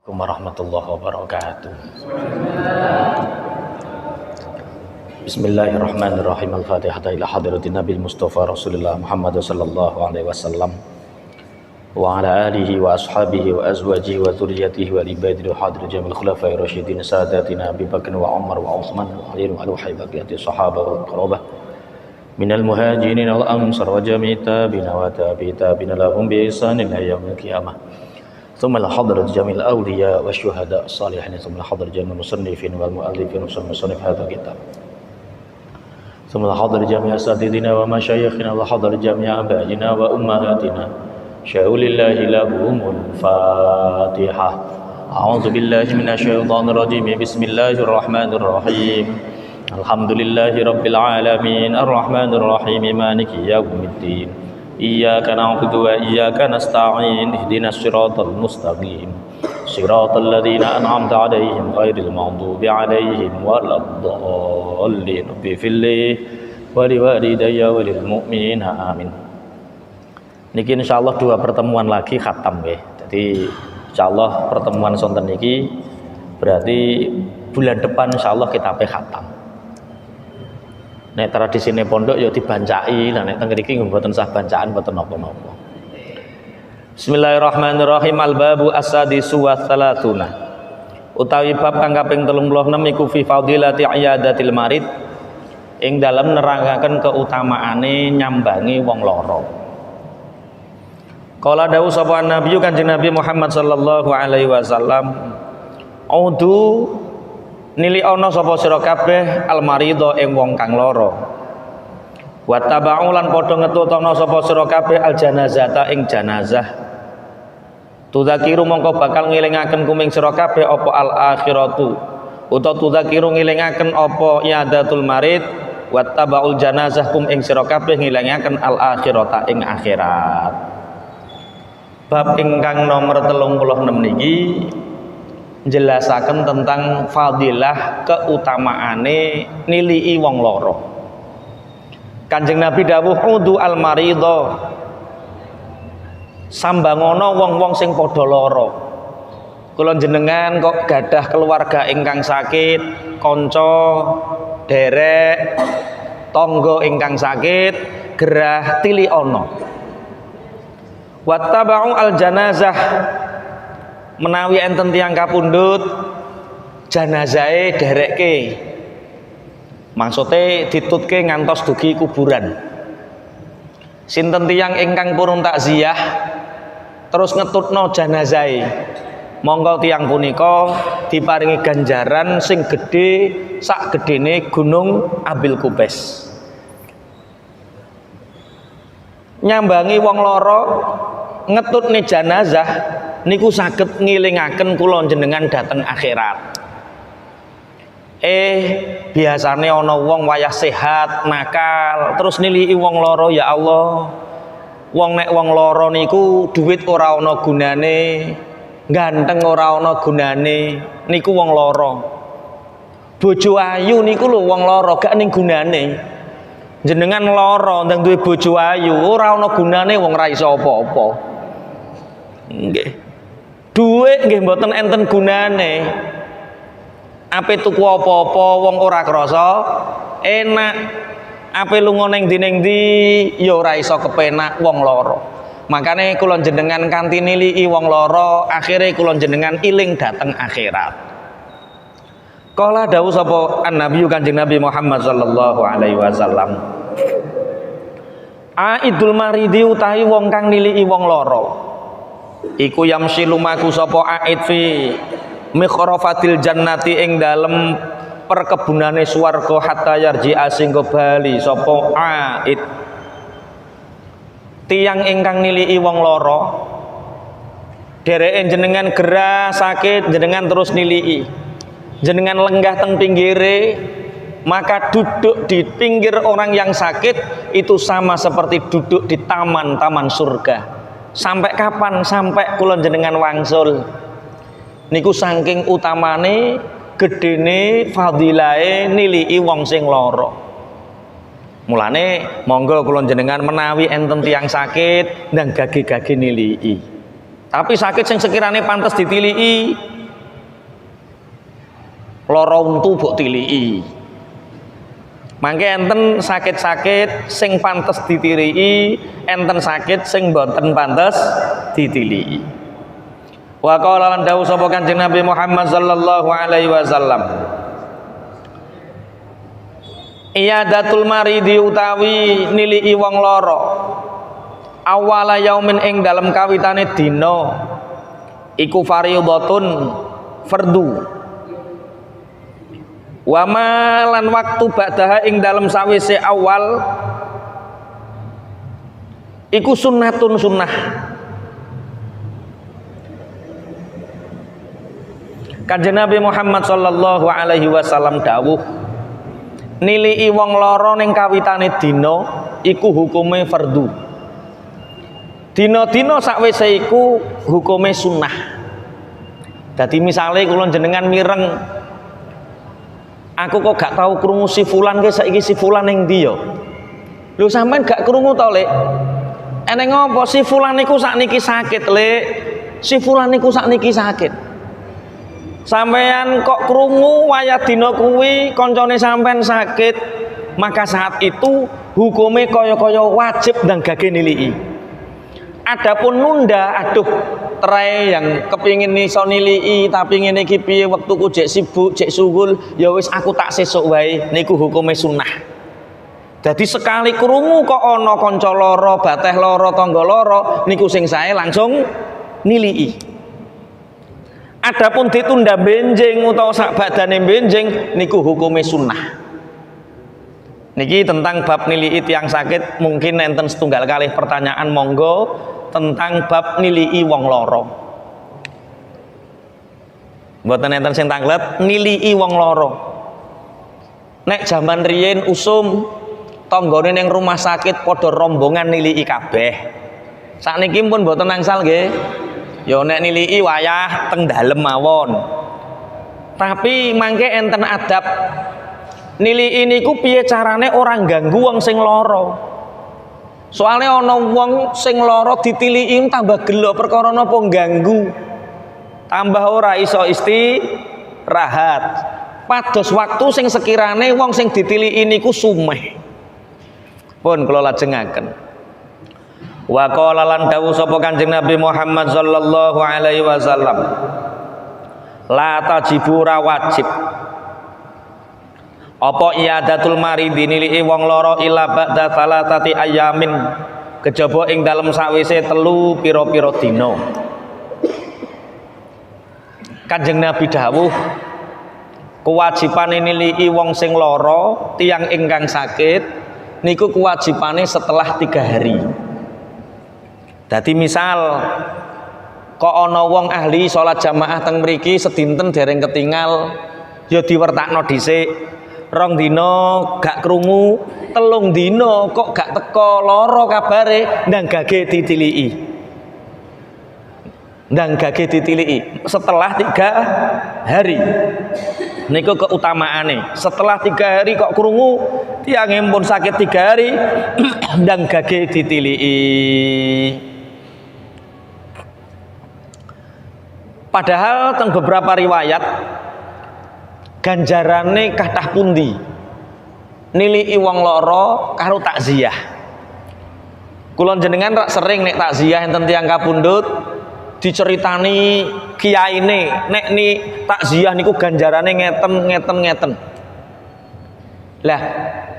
Warahmatullahi wabarakatuh. Bismillahirrahmanirrahim. Al-Fatihah ila hadratin Nabil Mustafa Rasulullah Muhammad sallallahu alaihi wasallam wa ala alihi wa ashabihi wa azwajihi wa dzurriyyatihi wa ibadihi hadir jamil khulafai rasyidin sadatina Abi Bakar wa Umar wa Utsman wa Ali wa baqiyati sahabah wal qarabah minal muhajirin wal ansar wa jami'i tabi'ina wa tabi'ina lahum bi ihsan ila yaumil qiyamah. ثم حضرت جميع الأولياء والشهداء الصالحين ثم حضر جميع المصنفين والمؤلفين والمصنف هذا الكتاب ثم حضر جميع أساتذتنا ومشايخنا وحضر جميع آبائنا وأمهاتنا شاءوا لله لهم الفاتحة. أعوذ بالله من الشيطان الرجيم. بسم الله الرحمن الرحيم. الحمد لله رب العالمين الرحمن الرحيم مالك يوم الدين. إياك نعبد وإياك نستعين اهدنا الصراط المستقيم صراط الذين أنعمت عليهم غير المغضوب عليهم ولا الضالين اغفر لي ولوالدي وللمؤمنين آمين. Niki insyaallah dua pertemuan lagi khatam nggih. Jadi insyaallah pertemuan sonten niki berarti bulan depan insyaallah kita khatam. Nek tradisine pondok ya dibancai, lah nek teng mriki mboten sah bancaan mboten napa-napa. Bismillahirrahmanirrahim. Al-babu as-sadisu wa thalathuna. Utawi bab kang kaping 36 iku fi fadilati iyadatil marid, ing dalem nerangaken keutamaane nyambangi wong lara. Kala dawuh sapa Nabi Kanjeng Nabi Muhammad sallallahu alaihi wasallam, "Audu nili ana sapa sira kabeh almaridho ing wong kang lara. Wa tabau lan padha ngetutana sapa sira kabeh aljanazata ing janazah. Tudzakiru mongko bakal ngelingaken kuming sira kabeh apa al akhiratu. Utawa tudzakiru ngelingaken apa iadatul marid wa tabaul janazah kum ing sira kabeh ngelingaken al akhirata ing akhirat." Bab ingkang nomor 36 niki jelasaken tentang fadilah keutamaane nilii wong lara. Kanjeng Nabi dawuh udu al maridho, sambangono wong-wong sing padha lara. Kula jenengan kok gadah keluarga ingkang sakit, kanca, derek, tangga ingkang sakit, gerah tiliono. Wattaba'u al janazah, menawi enten tiyang kapundhut janazahe derekke, maksude ditutke ngantos dugi kuburan. Sinten tiyang ingkang purun takziah terus ngetutno janazahe, monggo tiyang punika diparingi ganjaran sing gedhe sak gedene gunung Abil Kubais. Nyambangi wong lara ngetutne janazah niku saged ngilingaken kula jenengan dateng akhirat. Biasane ana wong wayah sehat nakal terus nilii wong lara, ya Allah. Nek wong lara niku duit ora ana gunane, ganteng ora ana gunane, niku wong lara. Bojo ayu niku lho wong lara gak ning gunane. Jenengan lara ndang duwe bojo ayu ora ana gunane, wong ra iso apa-apa. Nggih. Duit nggih mboten enten gunane. Ape tuku apa-apa wong ora krasa enak. Ape lunga ning ndi ya ora iso kepenak wong lara. Makane kula jenengan kanthi nilii wong lara, akhire kula jenengan iling dateng akhirat. Kala dawuh sapa An-Nabi Kanjeng Nabi Muhammad sallallahu alaihi wasallam, Aidul maridi utahi wong kang nilii wong lara iku yamsi lumaku sapa aid fi mikhrafatil jannati ing dalem perkebunane swarga hatta yarji asinggo bali sapa aid. Tiyang ingkang nilii wong lara dereke jenengan gerah sakit jenengan terus nilii, jenengan lenggah teng pinggire, maka duduk di pinggir orang yang sakit itu sama seperti duduk di taman-taman surga. Sampai kapan? Sampai kula jenengan wangsul. Niku saking utamane gedene fadilahe nilii wong sing lara. Mulane monggo kula jenengan menawi enten tiyang sakit ndang gage-gage nilii. Tapi sakit sing sekirane pantes ditiliki lara untu mbok tiliki. Mangke enten sakit-sakit sing pantes ditiliki, enten sakit sing boten pantes ditiliki. Wa qala lan dawuh sapa Kanjeng Nabi Muhammad sallallahu alaihi wasallam, iyadatul maridi utawi niliki wong lara awala yaumin ing dalem kawitane dina iku fardhatun fardu wa lan waktu ba'daha ing dalem sawise awal iku sunnatun sunnah. Kanjeng Nabi Muhammad sallallahu alaihi wasallam dawuh niliki wong lara ning kawitane dina iku hukume fardu. Dina-dina sakwise iku hukume sunnah. Dadi misale kula jenengan mireng, aku kok gak tahu krungu si fulan ke saiki si fulan ning ndi ya. Lho sampean gak krungu to, Lek? Eneng apa si fulan niku sakniki sakit, Lek? Si fulan niku sakniki sakit. Sampean kok krungu wayah dina kuwi kancane sampean sakit, maka saat itu hukume kaya-kaya wajib ndang gage niliki. Adapun nunda, aduh trai yang kepingin iso niliki tapi ngene iki piye wektuku jek sibuk, jek sugul, ya wis aku tak sesuk wae, niku hukume sunnah. Jadi sekali krungu kok ana kanca lara, bateh lara, tangga lara, niku sing sae langsung niliki. Adapun ditunda benjing utawa sak badane benjing niku hukume sunnah. Niki tentang bab niliki tiyang sakit, mungkin enten setunggal kalih pertanyaan monggo tentang bab niliki wong lara. Mboten enten sing tanglet niliki wong lara. Nek jaman riyin usum tanggane ning rumah sakit padha rombongan niliki kabeh. Sakniki pun mboten angsal nggih. Ya nek niliki wayah teng dalem mawon. Tapi mangke enten adab. Niliki niku piye carane ora ganggu wong sing lara. Soale ana wong sing lara ditiliki tambah gelo perkara napa ganggu. Tambah ora iso istirahat. Pados waktu sing sekirane wong sing ditiliki niku sumeh. Pun kula lajengaken. Wa qala lan dawuh sapa Kanjeng Nabi Muhammad sallallahu alaihi wasallam, la tajibu ra wajib apa iyadatul maridi niliki wong lara ila ba'da salatati ayamin kejaba ing dalem sawise telu pira-pira dina. Kanjeng Nabi dawuh kewajibane niliki wong sing lara, tiyang ingkang sakit niku kewajibane setelah 3 hari. Dadi misal kok ana wong ahli salat jamaah teng mriki sedinten dereng ketinggal, ya diwertakno dhisik. 2 dina gak krungu, 3 dina kok gak teko lara kabare, ndang gage ditiliki. Ndang gage ditiliki setelah 3 hari. Niku keutamaane. Setelah 3 hari kok krungu tiyang pun sakit 3 hari ndang gage ditiliki. Padahal teng beberapa riwayat ganjarane kathah pundi niliki wong lara karo takziah. Kula jenengan rak sering nek takziah enten tiyang kapundhut diceritani kiyaine nek ni takziah niku ganjarane ngeten. Lah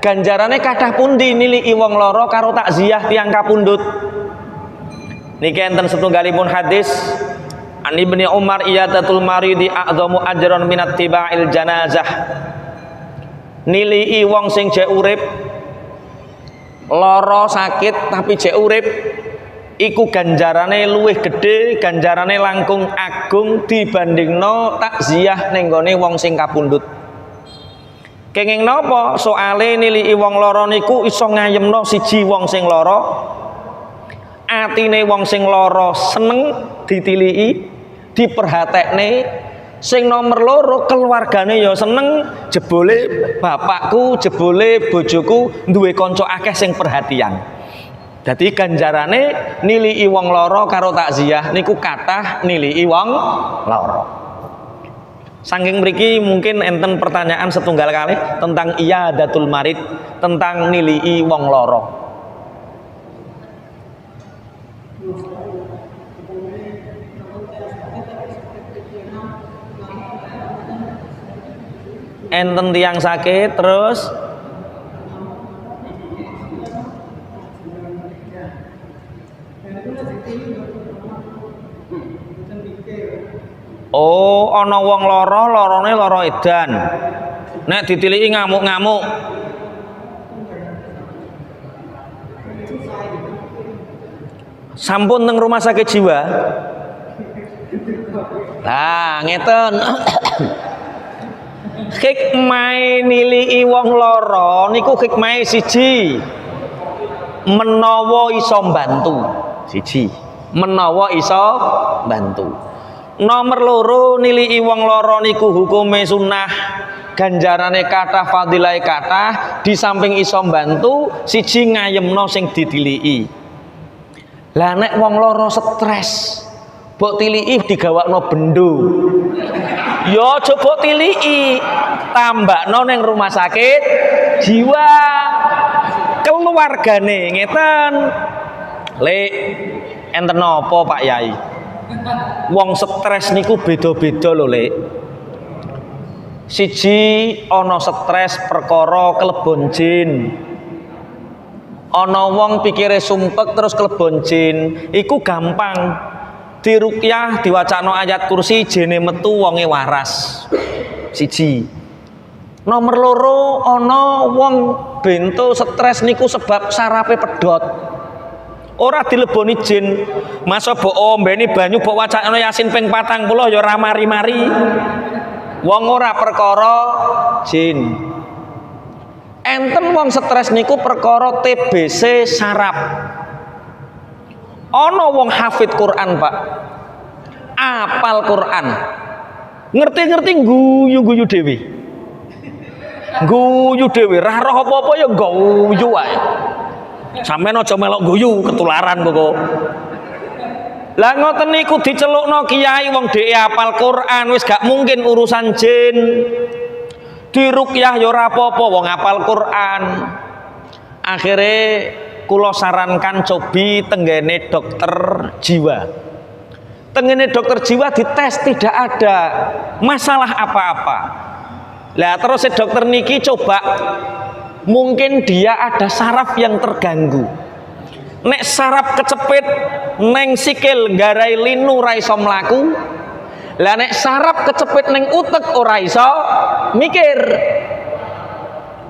ganjarane kathah pundi niliki wong lara karo takziah tiyang kapundhut. Niki enten setunggalipun hadis An Ibni Umar iyadatul maridi a'dhamu ajran minat tiba'il janazah. Niliki wong sing jek urip lara sakit tapi jek urip iku ganjarane luwih gedhe, ganjarane langkung agung dibandingno takziah ning gone wong sing kapundhut. Kenging napa? Soale niliki wong lara niku iso ngayemno siji wong sing lara, atine wong sing lara seneng ditiliki, diperhatekne. Sing nomor loro keluargane ya seneng, jebole bapakku, jebole bojoku duwe kanca akeh sing perhatian. Dadi ganjarane niliki wong lara karo takziah niku kathah niliki wong lara. Saking mriki mungkin enten pertanyaan setunggal kali tentang iyadatul marid, tentang nilii wong lara. Enten tiang sakit terus oh, ana wong lara, larane lara edan. Nek ditiliki ngamuk-ngamuk. Sampun teng rumah sakit jiwa. Lah, ngeten. Hikmah nilii wong lara niku hikmah siji. Menawa iso mbantu. Siji. Menawa iso bantu. Nomor loro nilii wong lara niku hukume sunnah, ganjarane kathah, fadilai kathah, di samping iso mbantu, siji ngayemno sing ditiliki. Lah nek wong lara stres, mbok tiliki digawakno bendo. Ya aja mbok tiliki, tambakno ning rumah sakit jiwa. Keluargane ngeten. Lek enten napa Pak Yai? Wong stres niku beda-beda lho, Lek. Siji ana stres perkara kelebon jin. Ana wong pikire sumpek terus kelebon jin, iku gampang. Diruqyah diwacana ayat kursi jene metu wonge waras. Siji. Nomor loro ana wong bento stres niku sebab sarape pedhot. Ora dileboni jin, masa mbok ombeni banyu mbok wacana Yasin ping 40 ya ora mari-mari. Wong ora perkara jin. Enten wong stres niku perkara TBC saraf. Ana wong hafid Quran, Pak. Apal Quran. Ngerti-ngerti guyu-guyu dhewe. Guyu dhewe, ra roh apa-apa ya guyu wae. Sampeyan aja melok guyu ketularan pokok. Lah ngoten niku dicelukno kiai wong dhek apal Quran wis gak mungkin urusan jin. Diruqyah ya ora apa-apa wong apal Quran. Akhire kula sarankan cobi tenggene dokter jiwa. Tenggene dokter jiwa dites tidak ada masalah apa-apa. Lah terus dokter niki coba mungkin dia ada saraf yang terganggu. Nek saraf kecepit neng sikil garai linu ra iso mlaku. Lah nek saraf kecepit neng utek ora iso mikir.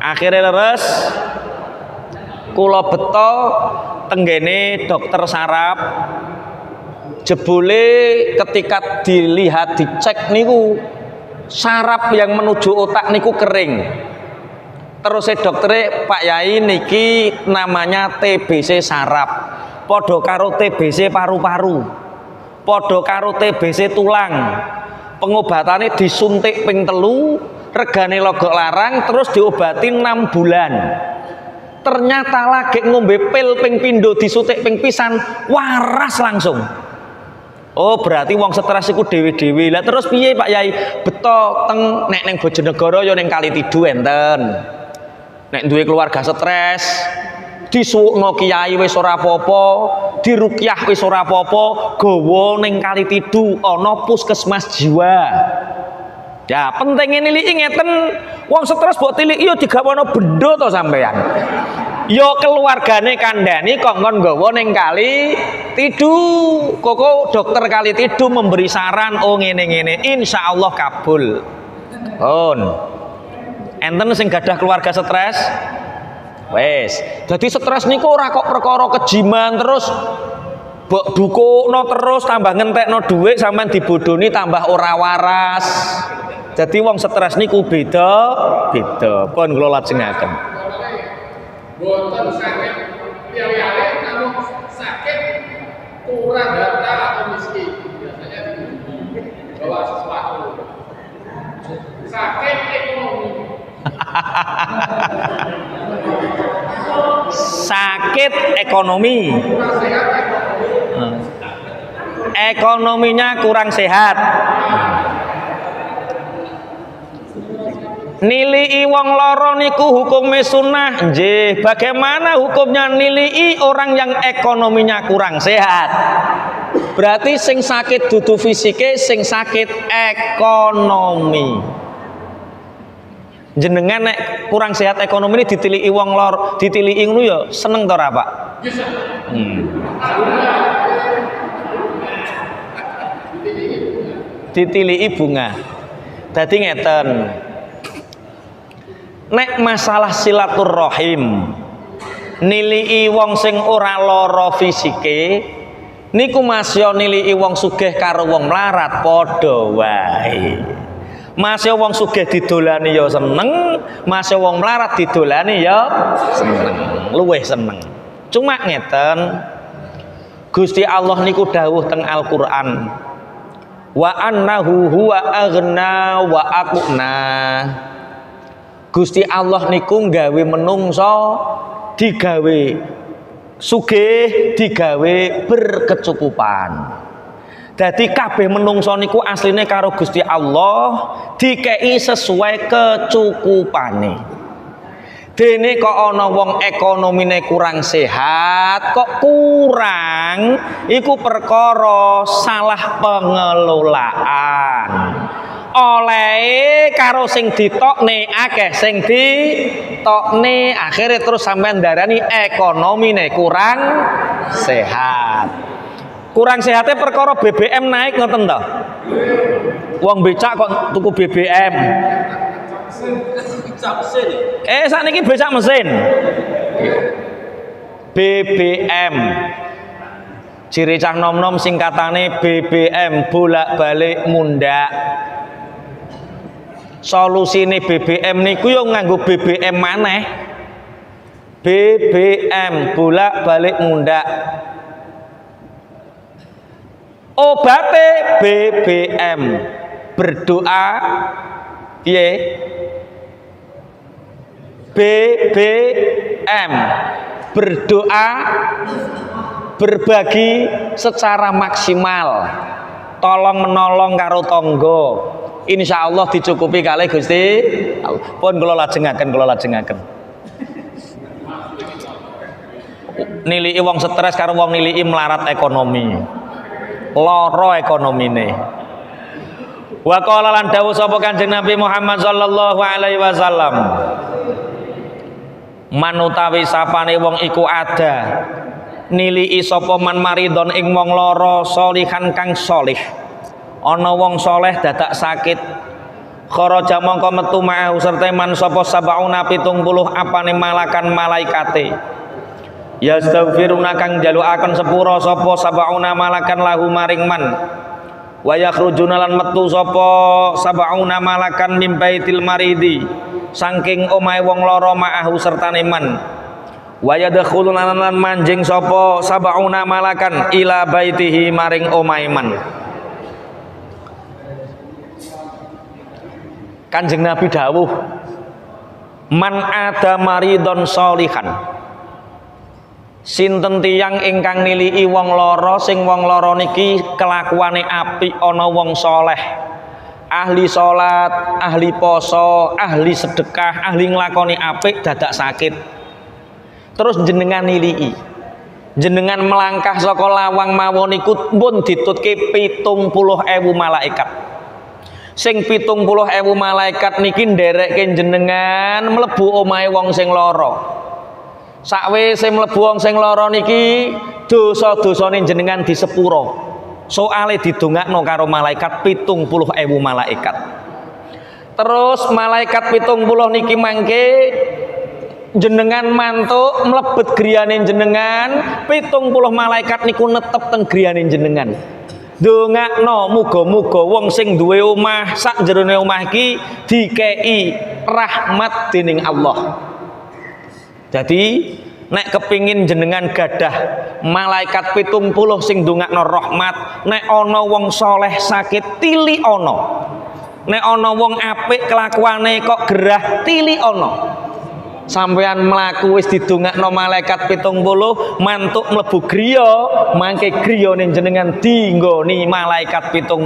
Akhirnya leres kula beto tenggene dokter saraf. Jebule ketika dilihat dicek niku saraf yang menuju otak niku kering. Terus doktere Pak Yai niki namanya TBC saraf. Padha karo TBC paru-paru. Padha karo TBC tulang. Pengobatannya disuntik ping 3, regane logok larang terus diobati 6 bulan. Ternyata lagi ngombe pil ping pindho disuntik ping pisan waras langsung. Oh berarti wong stres iku dhewe-dhewe. Lah terus piye Pak Yai? Beto teng nek ning Bojonegoro ya ning Kalitidu enten. Nek duwe keluarga stres, disuwukno kiai wis ora apa-apa, diruqyah wis ora apa-apa, gawa ning Kalitidu ana puskesmas jiwa. Ya pentinge niliki ngeten, wong stres mbok tiliki ya digawono benda to sampean. Ya keluargane kandhani kok ngon gawa ning Kalitidu. Koko dokter Kalitidu memberi saran oh ngene-ngene, insyaallah kabul. Enten sing gadah keluarga stres. Wes, dadi stres niku ora kok perkara kejiman terus mbok dukukno terus tambah ngentekno dhuwit sampean dibodoni tambah ora waras. Jadi wong stres niku beda-beda. Pun kula lajengaken. Boten sakit piye-piye namun sakit kurang harta atau miskin. Biasanya bawa sesuatu. Sakit ekonomi. Sakit ekonomi. Ekonominya kurang sehat. Nilii wong loro niku hukumnya sunnah. Nggih, bagaimana hukumnya nilii orang yang ekonominya kurang sehat? Berarti sing sakit dudu fisike, sing sakit ekonomi. Jenengan nek kurang sehat ekonomi ini ditiliki wong lor, ditiliki ngono ya seneng to ora, Pak? Ditiliki bunga. Dadi ngeten. Nek masalah silaturahim nilii wong sing ora lara fisike niku masya nilii wong sugih karo wong mlarat padha wae. Masya wong sugih didolani ya seneng, masya wong mlarat didolani ya seneng, luwih seneng. Cuma ngeten, Gusti Allah niku dawuh teng Al-Qur'an, wa annahu huwa aghna wa aqna. Gusti Allah niku nggawe menungso digawe sugih, digawe berkecukupan. Dadi kabeh menungso niku asline karo Gusti Allah dikei sesuai kecukupane. Dene kok ana wong ekonomine kurang sehat, kok kurang, iku perkara salah pengelolaan. Oleh karo sing ditokne akeh sing ditokne akhirnya terus sampean darani ekonomine kurang sehat. Kurang sehatnya perkara BBM naik ngoten to. Wong becak kok tuku BBM. Sakniki becak mesin. BBM. Ciri cah nom-nom singkatane BBM, bolak-balik mundak. Solusine BBM niku yo nganggo BBM maneh. BBM bolak-balik mundak. Obate BBM berdoa piye? BBM berdoa berbagi secara maksimal, tolong menolong karo tonggo. Insya Allah dicukupi kali Gusti. Pun kula lajengaken. Nilii wong stres karo wong nilii melarat ekonomi. Loro ekonomine. Wa qala lan dawuh sapa Kanjeng Nabi Muhammad sallallahu alaihi wasallam. Manutawi sapane wong iku ada nilii sapa man maridon ing wong lara solihan kang solih. Ana wong soleh dadak sakit kharaja mongko metu ma'ahu serta man sapa sabauna 70 apane malakan malaikate yastaghfiruna kang jalukaken sepura sapa sabauna malakan lahu maring man wa yakhrujuna lan metu sapa sabauna malakan mim baitil maridi saking omahe wong lara ma'ahu sertane man wa yadkhuluna lan manjing sapa sabauna malakan ila baitihi maring omahe man. Kanjeng Nabi dawuh, man ada maridon solihan. Sinten tiyang ingkang nilii wong lara sing wong lara niki kelakuane apik ana wong soleh. Ahli salat, ahli poso, ahli sedekah, ahli nglakoni apik dadak sakit. Terus jenengan nilii. Jenengan melangkah saka lawang mawon iku pun ditutke 70.000 malaikat. Sing 70.000 malaikat niki nderekke jenengan mlebu omahe wong sing lara. Sakwise mlebu wong sing lara niki dosa-dosane jenengan disepuro. Soale didongakno karo malaikat 70.000 malaikat. Terus malaikat 70 niki mangke jenengan mantuk mlebet griyane jenengan, 70 malaikat niku netep teng griyane jenengan. Dongakno muga-muga wong sing duwe omah sak jerone omah iki dikei rahmat dening Allah. Jadi nek kepingin jenengan gadah malaikat 70 sing ndongakno rahmat, nek ana wong soleh sakit tili ana. Nek ana wong apik kelakuane kok gerah tili ana. sampean mlaku wis didongakno malaikat 70 mantuk mlebu griya mangke griyane jenengan dinggoni malaikat 70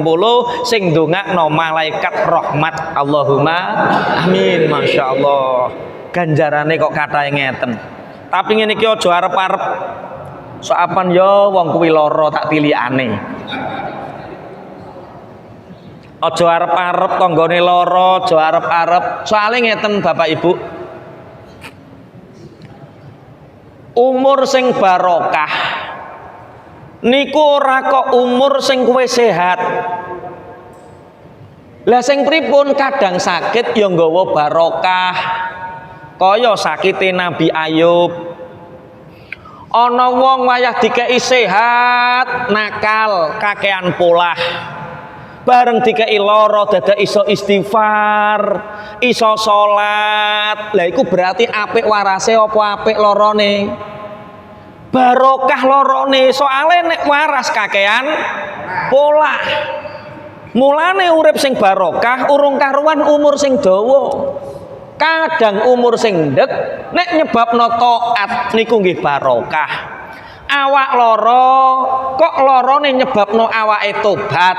sing ndongakno malaikat rahmat. Allahumma amin. masyaallah ganjarane kok kathahe ngeten. Tapi ngene iki aja arep-arep soapan yo wong kuwi lara tak tilikane. Aja arep-arep tanggane lara, aja arep-arep. Soale ngeten Bapak Ibu. Umur sing barokah niku ora kok umur sing kowe sehat. Lah sing pripun kadang sakit ya nggawa barokah. Kaya sakite Nabi Ayub. Ana wong wayah dikei sehat, nakal, kakean polah. Bareng dikei lara dadak iso istighfar, iso salat. Lah iku berarti apik warase apa apik larane? Barokah larane. Soale nek waras kakean polah. Mulane urip sing barokah urung karuan umur sing dawa. Kadang umur sing ndek nek nyebabno taat niku nggih barokah. Awak lara kok larane nyebabno awake tobat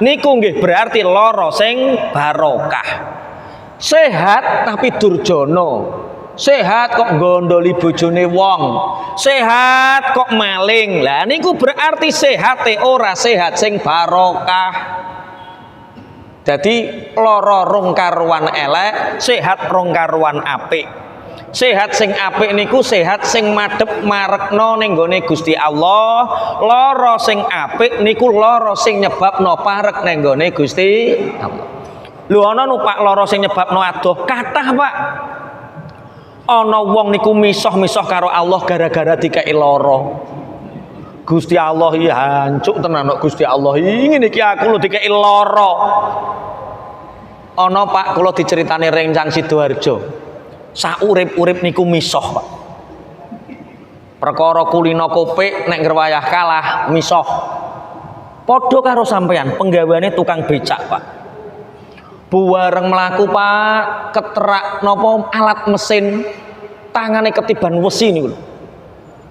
niku nggih berarti lara sing barokah. Sehat tapi durjana, sehat kok gondoli bojone wong, sehat kok maling. Lah niku berarti sehate ora sehat sing barokah. Jadi lara rong karuan elek, sehat rong karuan apik. Sehat sing apik niku sehat sing madhep marekno ning gone Gusti Allah. Lara sing apik niku lara sing nyebabno parek ning gone Gusti Allah. Lho ana numpak lara sing nyebabno adoh kathah, Pak. Ana wong niku misah-misah karo Allah gara-gara dikei lara. Gusti Allah iki hancuk tenan kok Gusti Allah. Ngene iki aku lho dikei lara. Ana Pak kula diceritani rencang Sidoarjo. Saurip-urip niku misah, Pak. Perkara kulino kopek nek ngerwayah kalah misah. Padha karo sampean penggaweane tukang becak, Pak. Buwareng mlaku, Pak, keterak napa alat mesin tangane ketiban wesi niku lho.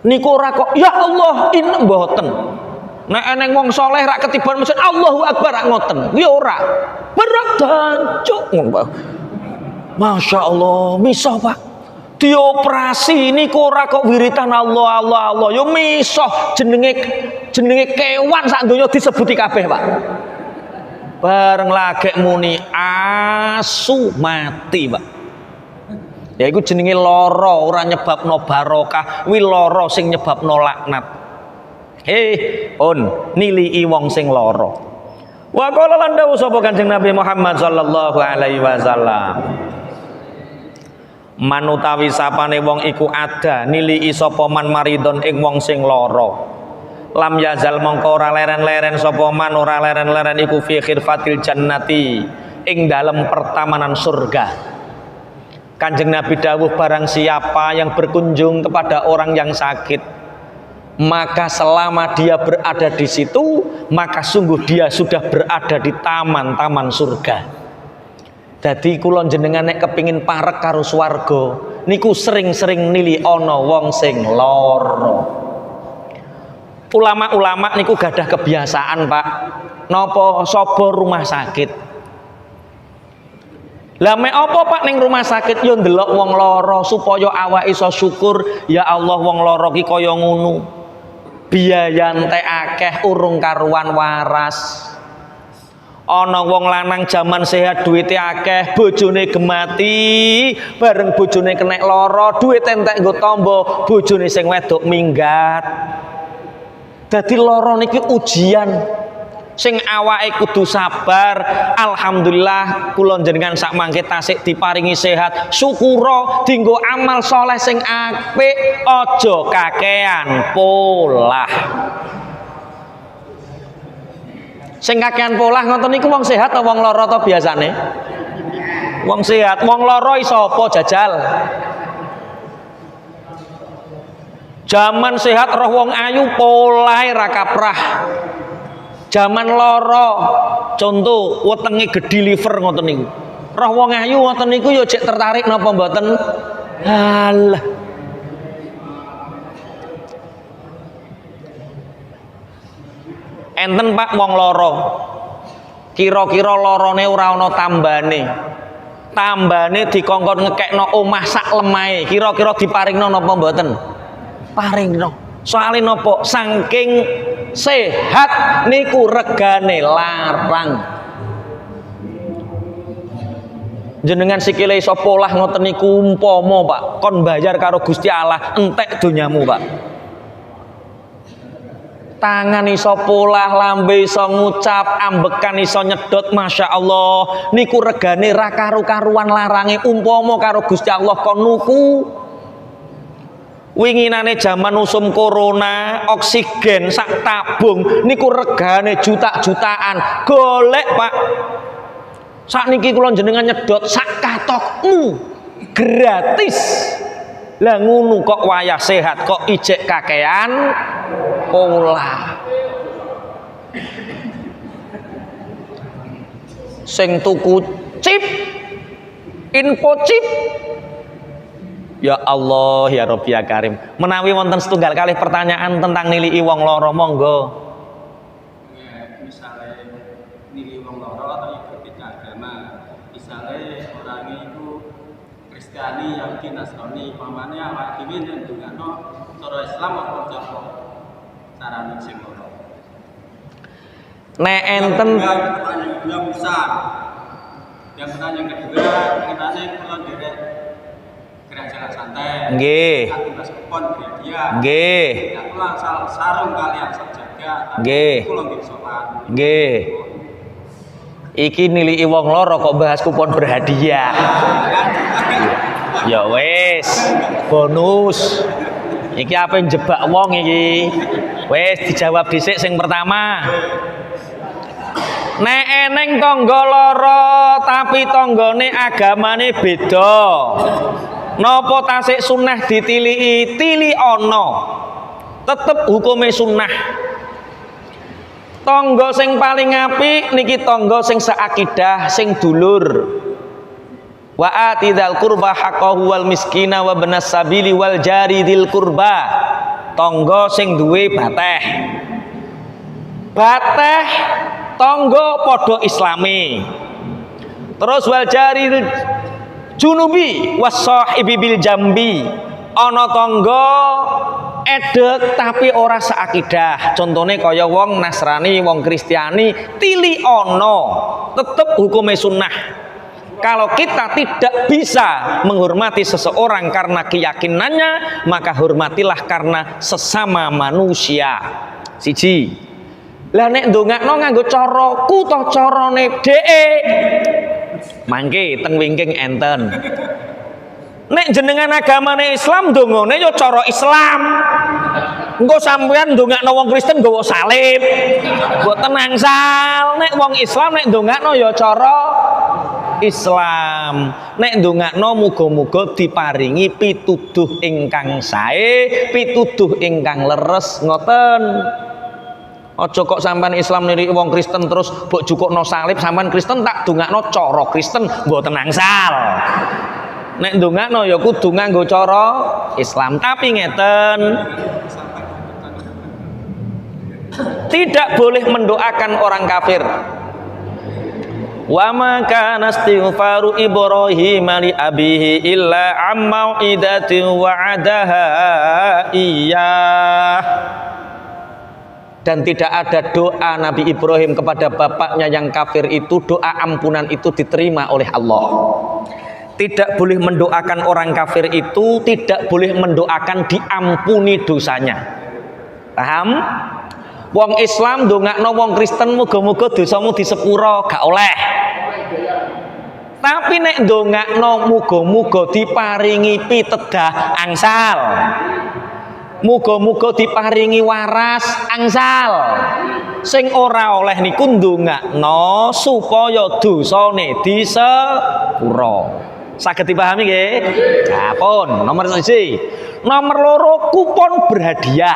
Niku ora kok ya Allah ini mboten. Nek eneng wong saleh rak ketiban mesin Allahu Akbar rak ngoten. Kuwi ora. Berat dancuk ngono. Masya Allah, misah Pak. Dioperasi niku ora kok wiritan Allah Allah Allah. Yo misah jenenge kewan sak donya disebuti kabeh, Pak. Bareng lagek muni asu mati, Pak. Ya iku jenenge lara ora nyebabno barokah, kuwi lara sing nyebabno laknat. Nilii wong sing lara. Wa qala lan dawuh sapa Kanjeng Nabi Muhammad sallallahu alaihi wasallam. Manutawi sapane wong iku ada nilii sapa man maridon ing wong sing lara. Lam yazal mongko ora leren-leren sapa man ora leren-leren iku fi khirfatil jannati ing dalem pertamanan surga. Kanjeng Nabi dawuh barang siapa yang berkunjung kepada orang yang sakit, maka selama dia berada di situ, maka sungguh dia sudah berada di taman-taman surga. Jadi kula jenengan nek kepingin parek karo swarga, niku sering-sering nili ana wong sing lara. Ulama-ulama niku gadah kebiasaan, Pak, napa sapa rumah sakit. Lah mek apa Pak ning rumah sakit yo ndelok wong lara supaya awake iso syukur, ya Allah wong lara ki kaya ngono. Biaya entek akeh urung karuan waras. Ana wong lanang jaman sehat duwite akeh, bojone gemati, bareng bojone kena lara, duwit entek nggo tamba, bojone sing wedok minggat. Dadi lara niki ujian. Sing awake kudu sabar. Alhamdulillah kula njenengan sak mangke tasik diparingi sehat, syukura dienggo amal soleh sing apik, aja kakean polah. Sing kakean polah ngoten niku wong sehat atau wong lara to biasane? Wong sehat. Wong lara iso apa jajal? Jaman sehat roh wong ayu polahe ra kaprah. Jaman lara contoh wetenge gedhi liver ngoten niku. Roh wong ayu ngoten niku yo jek tertarik napa mboten? Alah. Enten Pak wong loro. Kira-kira lorone ora ana tambane. Tambane dikongkon ngekekno omah sak lemahe. Kira-kira diparingno napa mboten? Paringno. Soale napa? Saking sehat niku regane larang. Jenengan sikile iso polah ngoten niku umpama Pak, kon bayar karo Gusti Allah entek donyamu Pak. Tangan iso polah, lambe iso ngucap, ambekan iso nyedot, masya Allah. Niku regane ra karu-karuan larange umpama karo Gusti Allah kon nuku. Winginane zaman usum corona, oksigen sak tabung niku regane juta-jutaan. Golek Pak. Sakniki kula jenengan nyedot sak katokmu gratis. Lah ngono kok wayah sehat kok ijek kakean pola. Sing tuku chip, info chip. Ya Allah ya Rabbi ya Karim. Menawi wonten setunggal kalih pertanyaan tentang nilai wong loro monggo. Misalnya nilai wong loro atau ikut agama, misalnya orang itu Kristiani, Yahudi, Nasrani, pamannya awak dhewe nek ndongakno cara Islam apa cara sing loro. Nek enten pertanyaan kedua besar. Yang pertanyaan kedua, kenane kula nderek Kerajaan Santai. Nggih. Tugas kupon dia. Nggih. Kula sarung kalian sajaga. Nggih. Kula nggih sopan. Nggih. Iki nilai wong loro kok bahas kupon berhadiah. Ya wis, bonus. Iki apa yang jebak wong iki? Wis dijawab dhisik sing pertama. Nek eneng tangga loro tapi tanggane agamane beda. Napa tasik sunnah ditiliki? Tili ana. Tetep hukume sunnah. Tangga sing paling apik niki tangga sing seakidah, sing dulur. Wa atidal qurba haqqahu wal miskina wa benas sabili wal jari dil qurba. Tangga sing duwe bateh. Bateh tangga padha islami. Terus wal jari junubi wasahibi bil jambi. Ana tangga edek tapi ora seakidah. Contohnya kaya wong Nasrani, wong Kristiani, tili ana, tetep hukume sunnah. Kalau kita tidak bisa menghormati seseorang karena keyakinannya, maka hormatilah karena sesama manusia. Siji. Lah nek ndongakno nganggo caraku to carane dhek. Mangke teng wingking enten. Nek jenengan agamane Islam ndongone ya cara Islam. Engko sampean ndongakno wong Kristen nggawa salib. Mboten angsal. Nek wong Islam nek ndongakno ya cara Islam. Nek ndongakno muga-muga diparingi pituduh ingkang sae, pituduh ingkang leres ngoten. Aja kok sampean Islam niri wong Kristen terus mbok jukukno salib, sampean Kristen tak ndongakno cara Kristen mboten angsal. Nek ndongakno ya kudu nganggo cara Islam. Tapi ngeten, tidak boleh mendoakan orang kafir. Wa ma kana istighfaru Ibrahim li abihi illa amma idatin wa'adaha iyyah. Dan tidak ada doa Nabi Ibrahim kepada bapaknya yang kafir itu, doa ampunan itu diterima oleh Allah. Tidak boleh mendoakan orang kafir itu, tidak boleh mendoakan diampuni dosanya. Paham? Wong Islam ndongakno wong Kristen muga-muga dosamu disepuro, gak oleh. Tapi nek ndongakno muga-muga diparingi pitedah angsal. Muga-muga diparingi waras angsal. Sing ora oleh niku ndongakno supaya dosane disepuro. Saged dipahami nggih? Nah, pun nomor 1. Nomor 2 kupon berhadiah.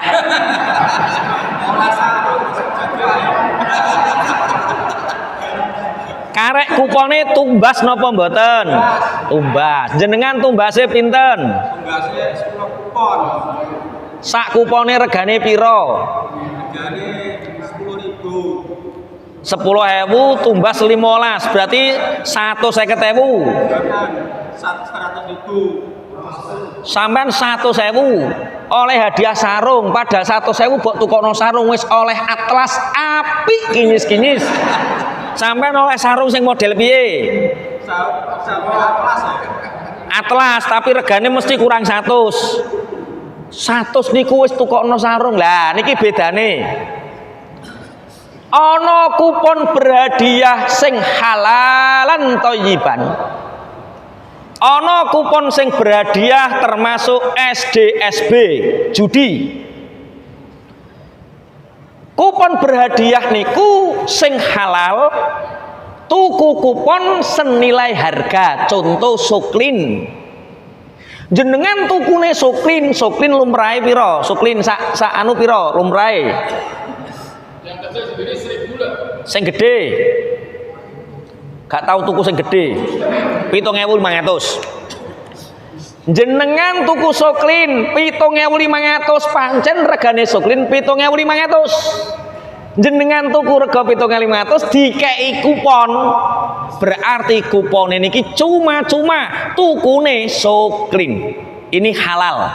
Karek kupone tumbas napa mboten? Tumbas. Jenengan tumbase pinten? Tumbasnya 10 kupon. Sak kupone regane pira? Regane 10.000. 10.000 tumbas 15 berarti 150.000. 100.000. Sampean 100.000 oleh hadiah sarung, padahal 100.000 mbok tukokno sarung wis oleh atlas apik kinyis-kinyis. Sampean oleh sarung sing model piye? Sarung atlas ya. Atlas tapi regane mesti kurang 100. 100 niku wis tukokno sarung. Lah niki bedane. Ana kupon berhadiah sing halalan thayyiban. Ana kupon sing berhadiah termasuk SDSB, judi. Kupon berhadiah niku sing halal tuku kupon senilai harga. Contoh Suklin. Jenengan tukune Suklin lumrahe pira? Suklin sak anu pira lumrahe? Yang kecil sendiri 1.000 lah. Sing gede. Gak tahu tuku sing gede. 7.500. Jenengan tuku Suklin 7.500 pancen regane Suklin 7.500. Jenengan tuku rega 7.500 dikei kupon. Berarti kupon niki cuma-cuma tukune Suklin. Ini halal.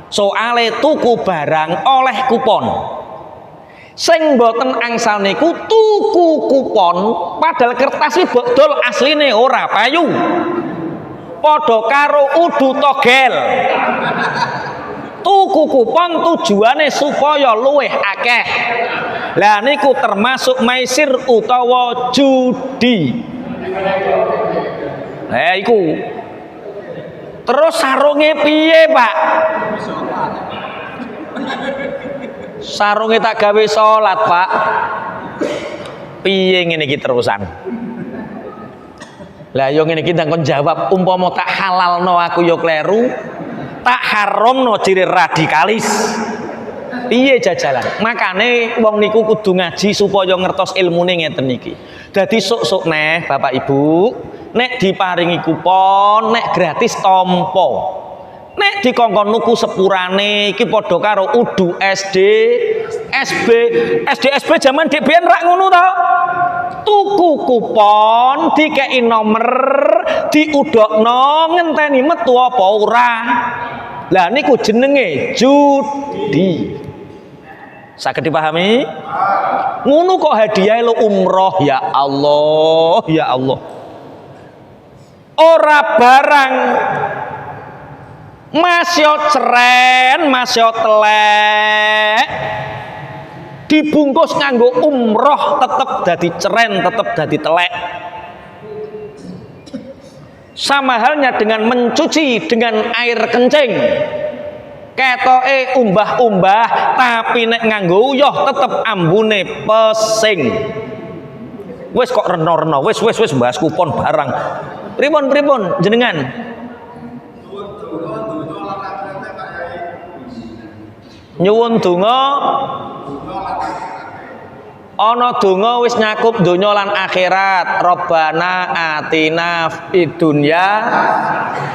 Soale tuku barang oleh kupon. Sing mboten angsal niku tuku kupon padahal kertas iki bodol asline ora payu. Padha karo udu togel. Tuku kupon tujuane supaya luweh akeh. Lah niku termasuk maisir utawa judi. Lah iku. Terus sarunge piye, Pak? Sarunge tak gawe salat, Pak. Piye ngene iki terusan? Lah yo ngene iki ndang kon jawab umpama tak halalno aku yo kleru, tak haramno ciri radikalis. Piye jajalan? Makane wong niku kudu ngaji supaya ngertos ilmune ngeten iki. Dadi sok-sok neh Bapak Ibu, nek diparingi kupon, nek gratis tampa. Nek dikongkon nuku sepurane iki padha karo udu SD, SB, SDSB zaman dik biyen rak ngono to. Tuku kupon dikei nomor, diudokno ngenteni metu apa ora. Lah niku jenenge judi. Saged dipahami? Ngono kok hadiah lo umroh, ya Allah, ya Allah. Ora barang masya ceren, masya telek dibungkus nganggo umroh tetep dadi ceren, tetep dadi telek. Sama halnya dengan mencuci dengan air kencing. Ketoke umbah-umbah tapi nek nganggo uyah tetep ambune pesing. Wis kok reno-reno, wis bahas kupon barang. Pripun jenengan? Nyuwun donga ana donga wis nyakup donya lan akhirat. Robbana atina fid dunya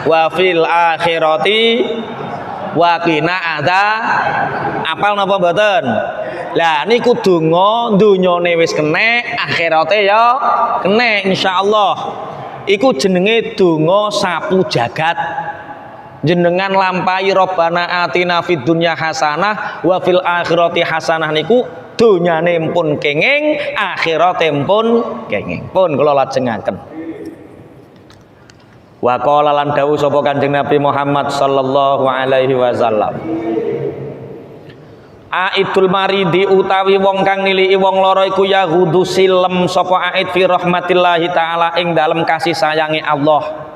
wa fil akhirati wa qina apal napa mboten? Lah niku donga donyane wis kenek, akhirate ya kenek insyaallah. Iku jenenge donga sapu jagat. Jenengan lampahi Robbana atina fid dunya hasanah wa fil akhirati hasanah niku donyane pun kenging, akhirate pun kenging. Pun kula lajengaken. Wa qala lan dawuh sapa Kanjeng Nabi Muhammad sallallahu alaihi wasallam. Aidul maridi utawi wong kang niliki wong lara iku yahudu silem sapa aid fi rahmatillahi taala ing dalem kasih sayange Allah.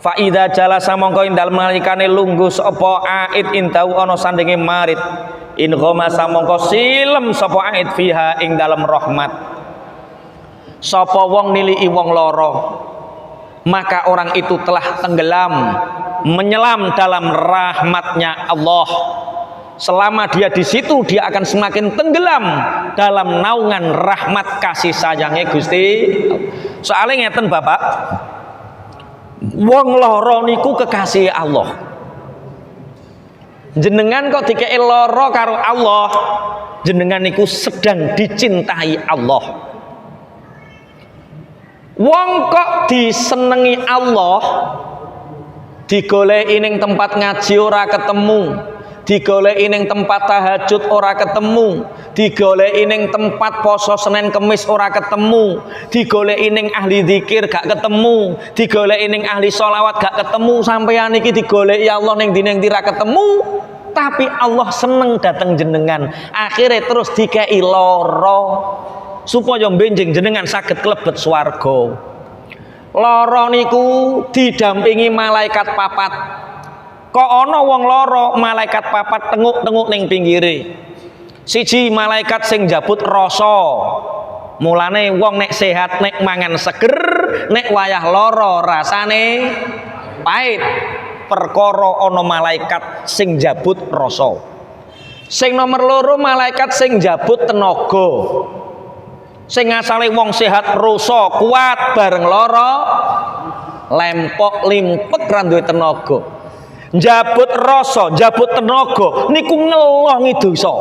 Fa idza jalasa mongko ing dalem nalikane lungguh sapa aid intau ana sandinge marid in ghama samongko silem sapa aid fiha ing dalem rahmat. Sapa wong niliki wong lara maka orang itu telah tenggelam menyelam dalam rahmatnya Allah. Selama dia di situ, dia akan semakin tenggelam dalam naungan rahmat kasih sayangnya Gusti. Soalnya ngeten Bapak, wong lara niku kekasih Allah. Jenengan kok dikei lara karo Allah, jenengan niku sedang dicintai Allah. Wong kok disenengi Allah, digoleki ning tempat ngaji ora ketemu, digoleki ning tempat tahajud ora ketemu, digoleki ning tempat poso Senin Kemis ora ketemu, digoleki ning ahli zikir gak ketemu, digoleki ning ahli sholawat gak ketemu, sampeyan iki digoleki Allah ning dina ndi ra ketemu, tapi Allah seneng dateng jenengan. Akhirnya terus dikei lara supaya benjing jenengan saged klebet swarga. Lara niku didampingi malaikat papat. Kok ana wong lara, malaikat papat tenguk-tenguk ning pinggire. Siji malaikat sing njabut rasa. Mulane wong nek sehat nek mangan seger, nek wayah lara rasane pahit. Perkara ana malaikat sing njabut rasa. Sing nomor loro malaikat sing njabut tenaga. Sing asale wong sehat rasa kuat bareng lara lempok limpek ra duwe tenaga. Njabut rasa, njabut tenaga niku ngelongi dosa.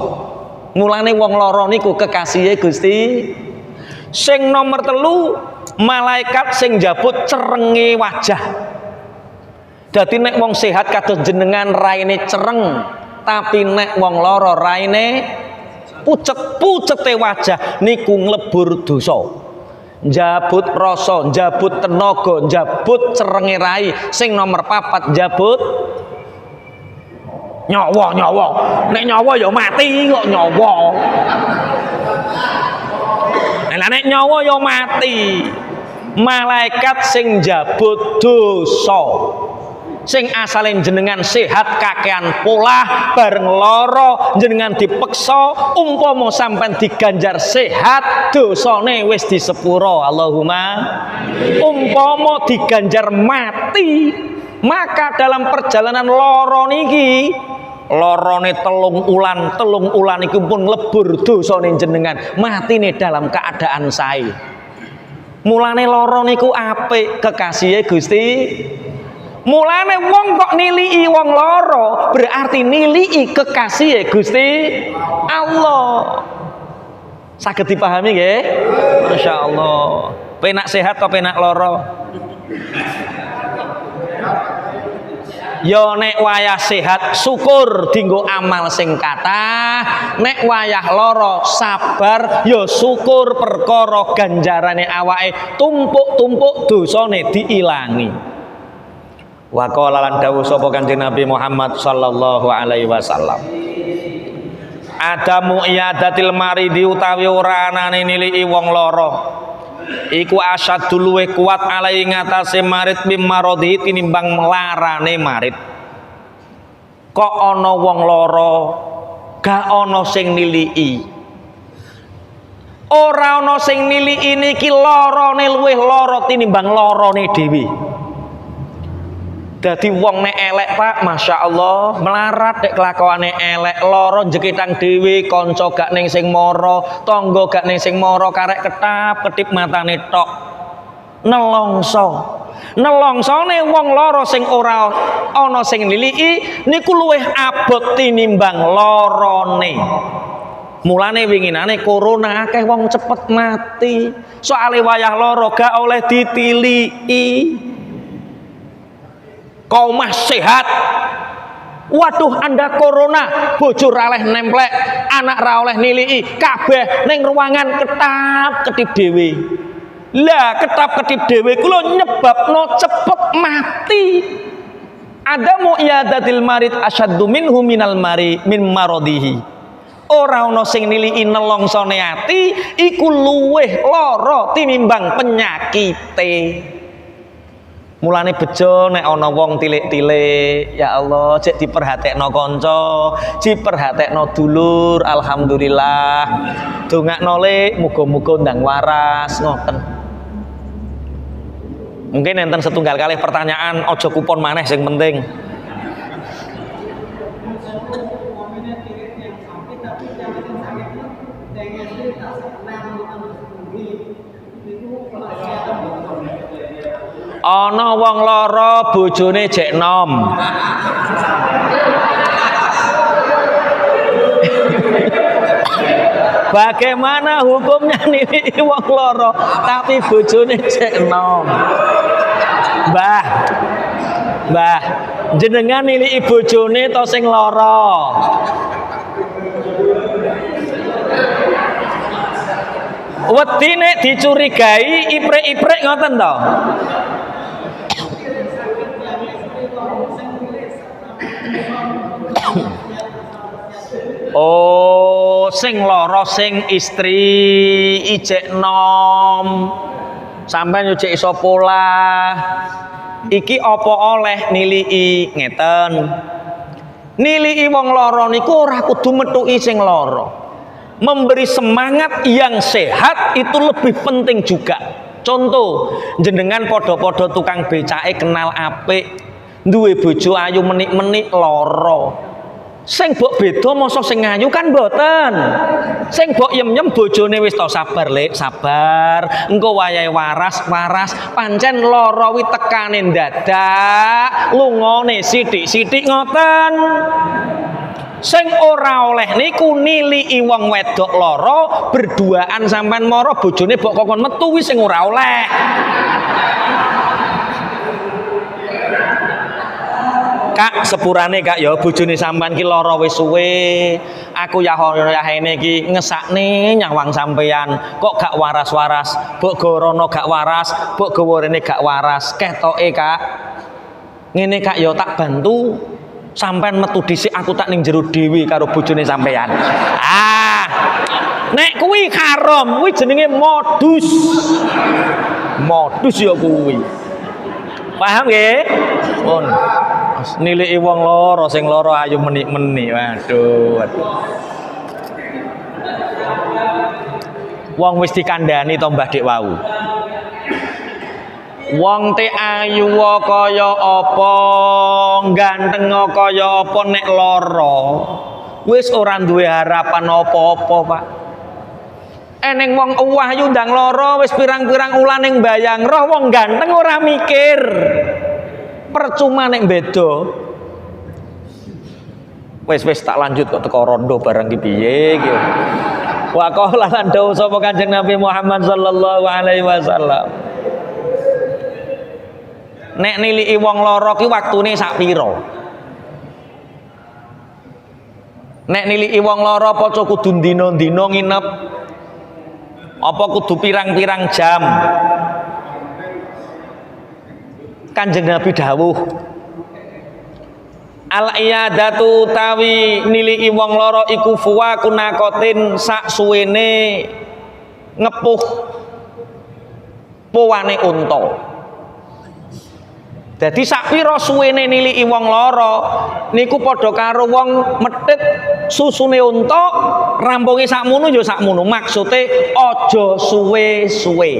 Mulane wong lara niku kekasihe Gusti. Sing nomor telu malaikat sing njabut cerenge wajah. Dadi nek wong sehat kados jenengan raine cereng, tapi nek wong lara raine pucet-pucete wajah niku nglebur dosa. Njabut rasa, njabut tenaga, njabut cerenge rai. Sing nomor papat njabut nyawa. Nek nyawa ya mati kok nyawa. Lah nek nyawa ya mati. Malaikat sing njabut dosa. Sing asale jenengan sehat kakean polah bareng lara jenengan dipeksa umpama sampean diganjar sehat dosane wis disepuro. Allahumma umpama diganjar mati, maka dalam perjalanan lara niki larane telung ulan iku pun lebur dosane jenengan, matine dalam keadaan sae. Mulane lara niku apik kekasihe Gusti. Mulane wong kok niliki wong lara berarti niliki kekasih Gusti Allah. Saged dipahami nggih? Masyaallah. Penak sehat apa penak lara? Ya nek wayah sehat syukur dienggo amal sing kathah, nek wayah lara sabar ya syukur perkara ganjarane awake tumpuk-tumpuk dosane diilangi. Wa qala lan dawuh sapa Kanjeng Nabi Muhammad sallallahu alaihi wasallam, adamu iyadatil maridi utawi ora anane niliki wong lara iku asyaddu luwih kuat alai ngatasé marid mim maradi tinimbang larane marid. Kok ana wong lara gak ana sing niliki, ora ana sing niliki niki larane luwih lara tinimbang larane dhewe. Dadi wong nek elek Pak, Masya Allah melarat nek kelakuane elek, lara jekitang dhewe, kanca gak ning sing mara, tangga gak ning sing mara, karek ketip matane tok. Nelongsone wong lara sing ora ana sing niliki niku luwih abot tinimbang larane. Mulane winginane corona akeh wong cepet mati. Soale wayah lara gak oleh ditiliki. Kaumah sehat, waduh Anda corona, bojo ra oleh nemplek, anak ra oleh niliki, kabeh ning ruangan ketap-ketip dhewe. Lah ketap-ketip dhewe kula nyebabno cepet mati. Adamu iyadatil marid asyaddu minhu minal mari min maradihi. Ora ana sing niliki nelongsone ati iku luweh lara tinimbang penyakite. Mulane bejo nek ana wong tilik-tilik, ya Allah, cek diperhatekno kanca, diperhatekno dulur, alhamdulillah. Dongakno le muga-muga ndang waras ngoten. Mungkin enten setunggal kalih pertanyaan, aja kupon maneh sing penting. Ana wong lara bojone jek nom. Bagaimana hukumnya niliki wong lara tapi bojone jek nom? Mbah, jenengan niliki bojone to sing lara? Wedi nek dicurigai iprek-iprek ngoten to. Oh, sing lara sing istri ijek nom. Sampeyan yo jek iso polah. Iki apa oleh niliki ngeten. Niliki wong lara niku ora kudu methuki sing lara. Memberi semangat yang sehat itu lebih penting juga. Contoh, jenengan podo-podo tukang becake kenal apik, duwe bojo ayu menik-menik lara. Sing mbok beda mosok sing ayu kan mboten. Sing mbok yem-yem bojone wis to sabar, Lek, sabar. Engko wayahe waras, pancen lara wi tekane dadak, lungane sithik-sithik ngoten. Sing ora oleh niku niliki wong wedok lara berduaan sampean mara bojone mbok kokon metu wis sing ora oleh. Kak, sepurane Kak ya bojone sampean ki lara wis suwe. Aku yahene iki ngesakne nyawang sampean kok gak waras-waras. Mbok gorono gak waras, mbok gaworene gak waras. Ketoke Kak. Ngene Kak ya tak bantu. Sampean metu dhisik aku tak ning jero dhewe karo bojone sampean. Ah. Nek kuwi haram, kuwi jenenge modus. Modus ya kuwi. Paham nggih? Pun. Niliki wong lara sing lara ayu menik-menik. Waduh. Wong wis dikandhani to Mbah Dik wau. Wong te ayu kaya apa, ganteng kaya apa nek lara. Wis ora duwe harapan apa-apa, Pak. Eneng wong wahyu ndang lara wis pirang-pirang ulan ning bayang roh wong ganteng ora mikir. Percuma nek beda. Wis tak lanjut kok teko rondo barang ki piye iki. Wa qala lan dawuh sapa Kanjeng Nabi Muhammad sallallahu alaihi wasallam. Nek niliki wong lara ki waktune sak pira? Nek niliki wong lara apa kudu dina-dina nginep? Apa kudu pirang-pirang jam? Kanjeng Nabi dawuh al-iyadatu tawi niliki wong lara iku fuwa kunakotin sak suwene ngepuh powane unta. Dadi sak pira suwene niliki wong lara niku padha karo wong medhit susune unta rampunge sakmono ya sakmono. Maksude aja suwe-suwe.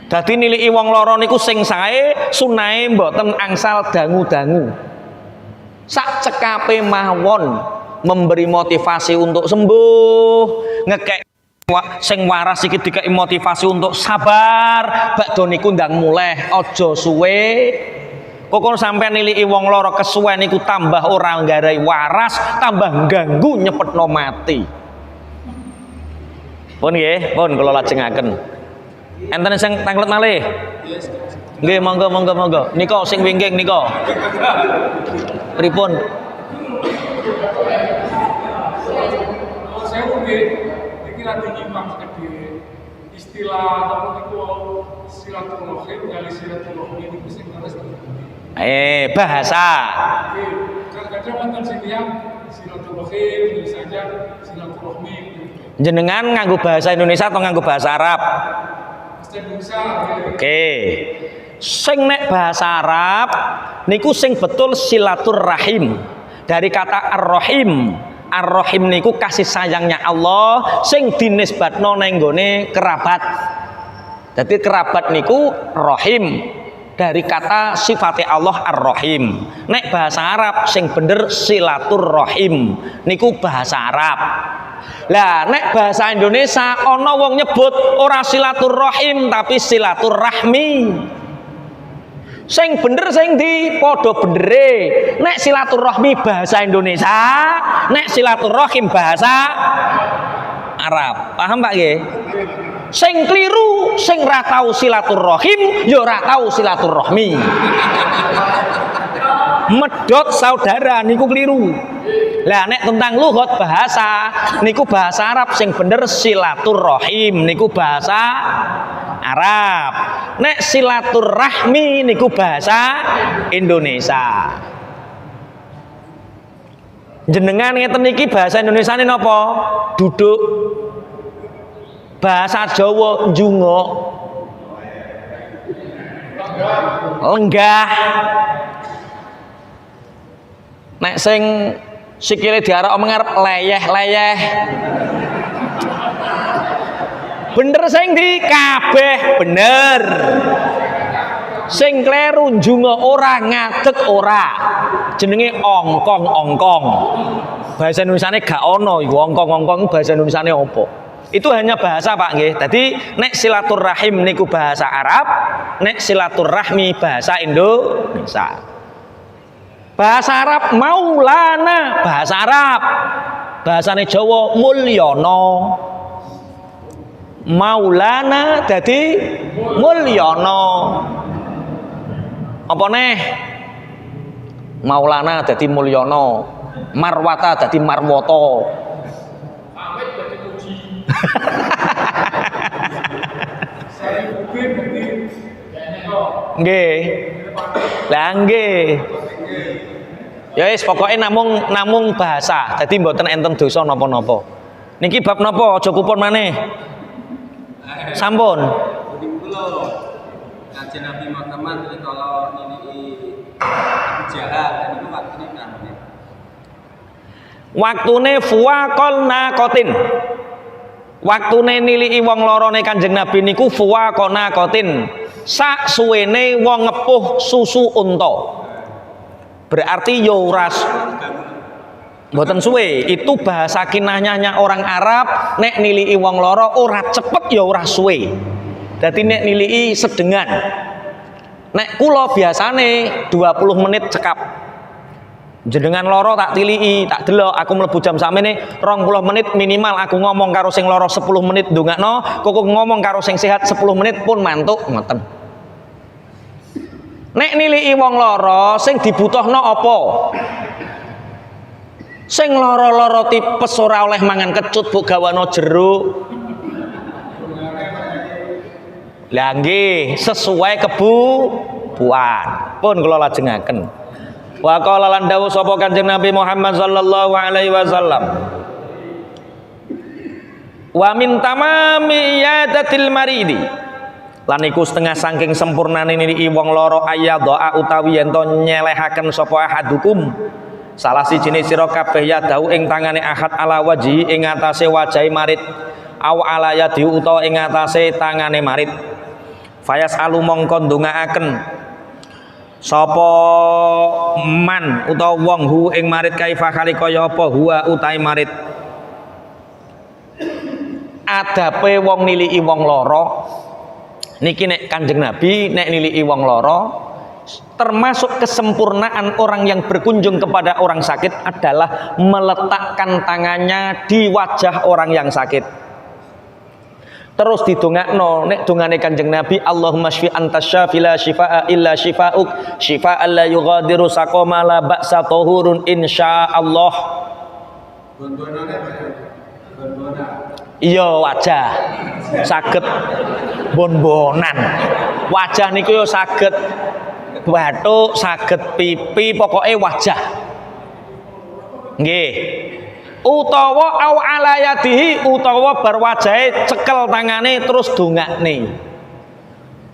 Dadi niliki wong lara niku sing sae sunahe mboten angsal dangu-dangu. Sak cekape mawon memberi motivasi untuk sembuh, ngekek sing waras iki dikeki motivasi untuk sabar, bakdo niku ndang muleh aja suwe. Kok sampean niliki wong lara kesuwen niku tambah ora nggarai waras, tambah ganggu nyepetno mati. Pun nggih, pun kula lajengaken. Enten sing tanglet malih. Nggih, monggo. Nika sing wingking nika. Pripun? Saya mungkin iki lagi nyimak di istilah apa niku silaturahim dari silaturahim niku sing leres. Bahasa. Kadang wonten sing tiyang silaturahim saja silaturahmi. Jenengan nganggo bahasa Indonesia atau nganggo bahasa Arab? Oke. Sing nek bahasa Arab niku sing betul silaturahim. Dari kata ar-rahim. Ar-rahim niku kasih sayangnya Allah sing dinisbatno nang nggone kerabat. Jadi kerabat niku rahim. Dari kata sifatnya Allah ar-rahim. Nek bahasa Arab sing bener silaturahim niku bahasa Arab. Lah nek bahasa Indonesia ana wong nyebut ora silaturahim tapi silaturahmi. Sing bener sing di padha bendere. Nek silaturahmi bahasa Indonesia, nek silaturahim bahasa Arab. Paham Pak nggih? Sing kliru sing ra tau silaturahim ya ora tau silaturahmi. Medhot saudara niku kliru. Lah nek tentang lughat bahasa niku bahasa Arab sing bener silaturahim niku bahasa Arab. Nek silaturahmi niku bahasa Indonesia. Jenengan ngeten niki bahasa Indonesiane napa? Duduk. Bahasa Jawa njungok. Lenggah. Nek sing sikile diarep mengarep leyeh-leyeh. Bener sing di kabeh bener. Sing kleru njungok ora ngadeg ora. Jenenge ongkong-ongkong. Bahasa Indonesiane gak ono iku ongkong-ongkong bahasa Indonesiane apa? Itu hanya bahasa Pak nggih. Dadi nek silaturahim niku bahasa Arab, nek silaturahmi bahasa Indonesia. Bahasa Arab Maulana, bahasa Arab. Bahasane Jawa Mulyono. Maulana dadi Mulyono. Apa neh? Maulana dadi Mulyono. Marwata dadi Marwoto. Amit dadi puji. Saya mungkin Nggih. Lah nggih. Ya wis pokoke namung bahasa. Dadi mboten enten dosa napa-napa. Niki bab napa? Aja kupon maneh. Sampun. Kanjeng Nabi Muhammad kalau nilai Abu Jahal niku waktune berapa? Waktune fuwaqal naqatin. Waktune nilii wong lorone Kanjeng Nabi niku fuwaqal naqatin. Sak suwene wong ngepuh susu unta. Berarti ya ora mboten suwe. Itu bahasa kinahnya orang Arab nek nilii wong loro ora cepet ya ora suwe. Dadi nek nilii sedengan. Nek kula biasane 20 menit cekap. Jenengan loro tak tilii, tak delok aku mlebu jam sakmene 20 menit minimal aku ngomong karo sing loro 10 menit ndongakno, kok ngomong karo sing sehat 10 menit pun mantuk ngoten. Nek nilii wong loro sing dibutuhno apa? Sing loro-loro tipes ora oleh mangan kecut mbok gawano jeruk. Lah nggih, sesuai kebutuhan. Pun kula lajengaken. Wa qala lan dawuh sapa Kanjeng Nabi Muhammad sallallahu alaihi wasallam. Wa min tamami iyadatil maridi. Lan iku setengah saking sempurnane nilii wong loro ayadha utawi yen to nyelehaken sapa ahadukum. Salah sijine sira kabeh ya dawuh ing tangane ahad ala waji ing atase wajahe marit. Aw ala yadi utawa ing atase tangane marit. Fayas alu mongko ndongaaken sapa man utawa wong hu ing marit kaifa kali kaya apa huwa utahe marit. Adape wong nilii wong loro niki nek Kanjeng Nabi nek nilii wong loro termasuk kesempurnaan orang yang berkunjung kepada orang sakit adalah meletakkan tangannya di wajah orang yang sakit. Terus didongakno nek dongane Kanjeng Nabi Allahumma shfi anta syafi la syifaa illa syifauk syifaan la yughadiru saqama la ba'sa tahurun insyaallah. Iya wajah saged bon-bonan. Wajah niku yo saged bathuk, saged pipi, pokoke wajah. Nggih. Utawa au ala yadihi utawa bar wajahe cekel tangane terus dongakne.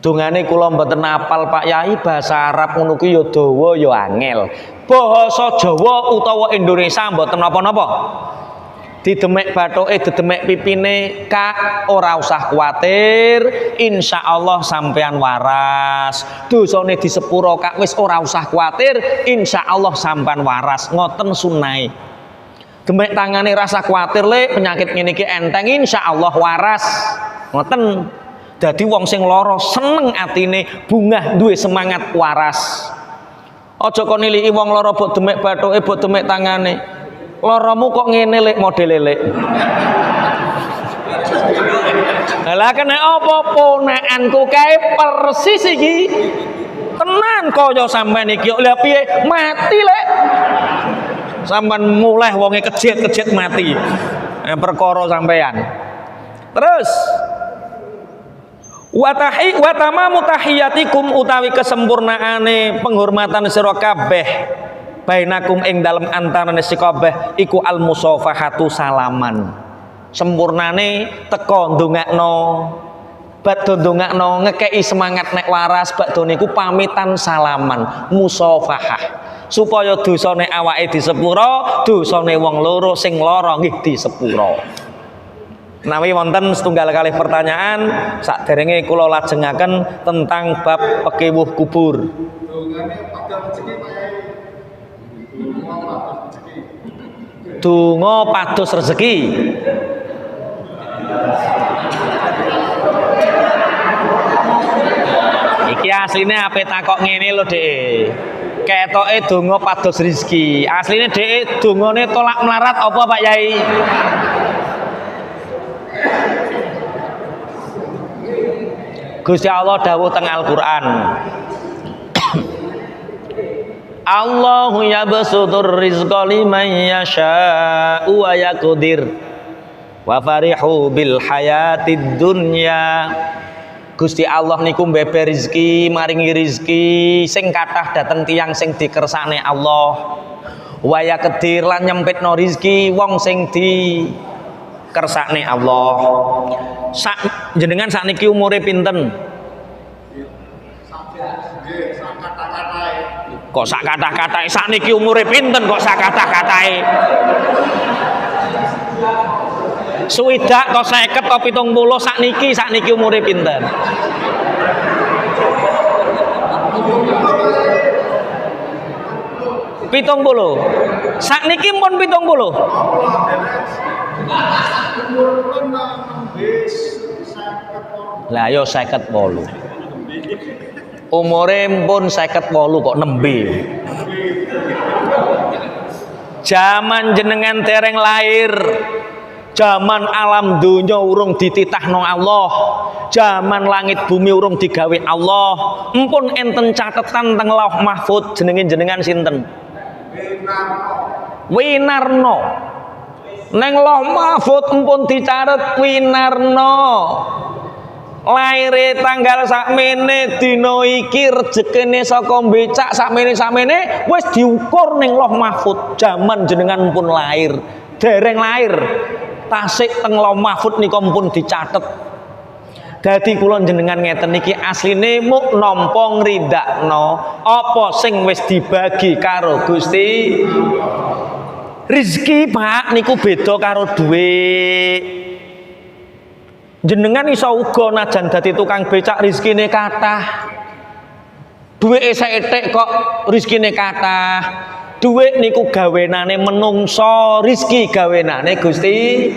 Dongane kula mboten apal Pak Yai, bahasa Arab ngono kuwi ya dawa ya angel. Basa Jawa utawa Indonesia mboten napa-napa. Didemek bathuke, didemek pipine, Kak, ora usah kuwatir, insyaallah sampean waras. Dosane disepuro Kak, wis ora usah kuwatir, insyaallah sampean waras. Ngoten sunahe. Demek tangane rasa kuatir le penyakit ngene iki enteng insyaallah waras. Ngoten. Dadi wong sing lara seneng atine bungah duwe semangat waras. Aja kok niliki wong lara mbok demek bathuke mbok demek tangane. Laramu kok ngene lek modele lek. Lah kena apa ponakanku kae persis iki. Tenan kaya sampean iki lha piye mati lek. Sampean mulai wonge kejet-kejet mati. Perkara sampean. Terus wa tamamu tahiyatikum utawi kesempurnaane penghormatan sira kabeh bainakum ing dalem antarane sira kabeh iku al musafahatu salaman. Sempurnane teka ndongakno badhe ndongakno ngekeki semangat nek waras badhe niku pamitan salaman musafahah supaya dosane awake disepuro dosane wong loro sing lara nggih disepuro. Nawi wonten setunggal kalih pertanyaan saderenge kula lajengaken tentang bab pekewuh kubur. Donga pados rezeki. Iki asline ape takok ngene lho, Dik. Ketoke donga pados rezeki. Asline Dik dongane tolak melarat apa Pak Yai? Gusti Allah dawuh teng Al-Qur'an. Allahu yabsutur rizqa liman yasha'u wa yaqdir wa farihu bil hayatid dunya. Gusti Allah niku mbebe rezeki, maringi rezeki sing kathah dhateng tiyang sing dikersakne Allah. Wa yaqdir lan nyempitno rezeki wong sing dikersakne Allah. Jenengan sakniki umure pinten? Kok sak kata-katae sakniki umure pinten kok sak kata-katae? Swidak to 50 to 70 sakniki umure pinten? Pitung puluh. Sakniki pun 70. Lah yo 58. Umure pun 58 kok nembe. Zaman jenengan tereng lahir. Zaman alam dunya urung dititahno Allah. Zaman langit bumi urung digawe Allah. Empun enten catetan teng Lauh Mahfuz jenengan sinten? Winarno. Neng Lauh Mahfuz empun dicatet Winarno. Laire tanggal sakmene dina iki rejekine saka becak sakmene wis diukur ning Lauh Mahfuz. Zaman jenengan pun lahir, dereng lahir. Tasik teng Lauh Mahfuz nika pun dicatet. Dadi kula jenengan ngeten niki asline muk nampa ngrindakno apa sing wis dibagi karo Gusti. Rezeki Pak niku beda karo dhuwit. Jenengan iso uga najan dadi tukang becak rezekine kathah. Duwike saethik kok rezekine kathah. Duwit niku gawenane menungso, rezeki gawenane Gusti.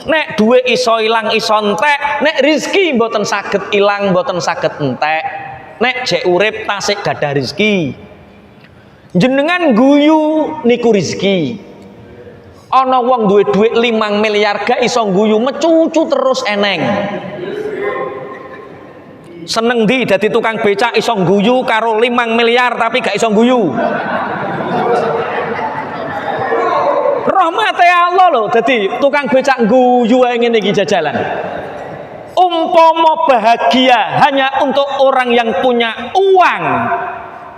Nek dhuwit iso ilang iso entek, nek rezeki mboten saged ilang, mboten saged entek. Nek jek urip tasik gadah rezeki. Jenengan guyu niku rezeki. Ana wong duwe dhuwit 5 miliar gak iso guyu mecucu terus eneng. Seneng ndi dadi tukang becak iso guyu karo 5 miliar tapi gak iso guyu. Rahmate Allah lho dadi tukang becak guyu ae ngene iki jajalan. Umpama bahagia hanya untuk orang yang punya uang,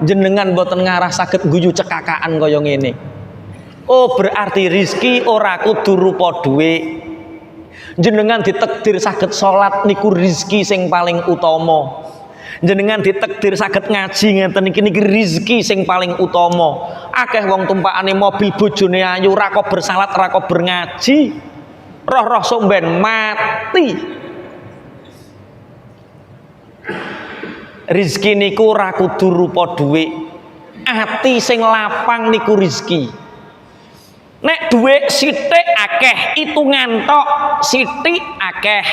jenengan boten ngarah saged guyu cekakaan kaya ngene. Oh berarti rizki ora kudu rupa dhuwit. Jenengan ditakdir saged salat niku rizki sing paling utama. Jenengan ditakdir saged ngaji ngeten iki niki rizki sing paling utama. Akeh wong tumpakane mobil bojone ayu ra kok bersalat ra kok berngaji. Roh-roh somben mati. Rizki niku ora kudu rupa dhuwit. Ati sing lapang niku rizki. Nek duit sithik akeh, itungan tok sithik akeh.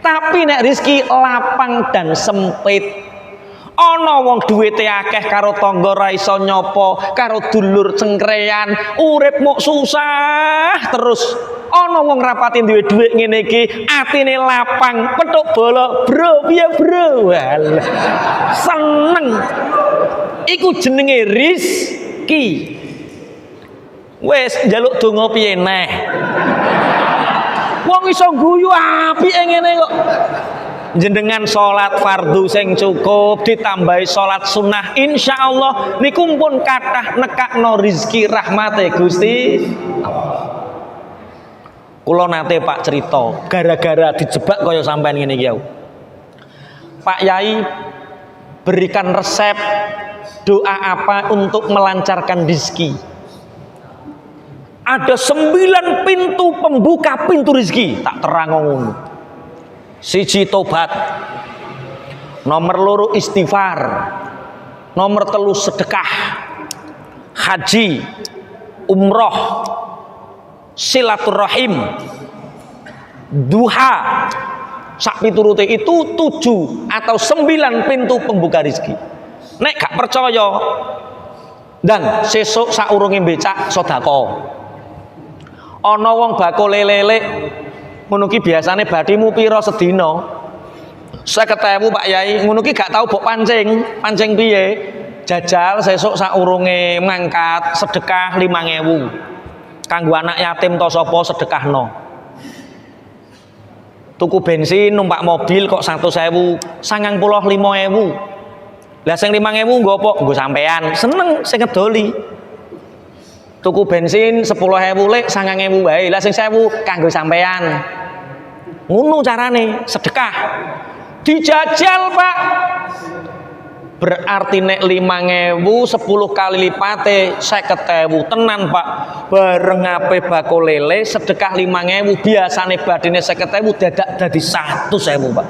Tapi nek rezeki lapang dan sempit. Ana wong duwite akeh karo tangga ra iso nyapa, karo dulur cengkrean, urip mok susah terus. Ana wong rapati duwe dhuwit ngene iki, atine lapang, petuk bolok, bro, piye bro? Walah. Seneng. Iku jenenge rezeki. Wes njaluk donga piye neh. Wong iso guyu apike ngene kok. Jenengan salat fardu sing cukup ditambahi salat sunnah, insyaallah niku pun kathah nekakno rezeki rahmate Gusti Allah. Kula nate Pak cerita, gara-gara dijebak kaya sampean ngene iki. Pak Yai berikan resep doa apa untuk melancarkan rezeki. Ada 9 pintu pembuka pintu rezeki, tak terang ngono. 1 tobat, nomor 2 istighfar, nomor 3 sedekah, haji, umroh, silaturahim, duha, sak piturute itu 7 atau 9 pintu pembuka rezeki. Nek gak percaya dan sesuk saurunge becak sedekah. Ana wong bakule lele ngono ki biasane bathimu pira sedina? 50.000 Pak Yai. Ngono ki gak tau mbok pancing. Pancing piye? Jajal sesuk saurunge mangkat sedekah 5.000. Kanggo anak yatim to sapa sedekahno. Tuku bensin numpak mobil kok 100.000, 95.000. Lah sing 5.000 nggo apa? Nggo sampean. Seneng sing ngedoli. Tuku bensin 10.000 lek 9.000 wae. Lah sing 1.000 kanggo sampean. Ngono carane sedekah. Dijajal, Pak. Berarti nek 5.000 10 kali lipate 50.000 tenan, Pak. Bareng ape bako lele sedekah 5.000 biasane badine 50.000 dadak dadi 100.000, Pak.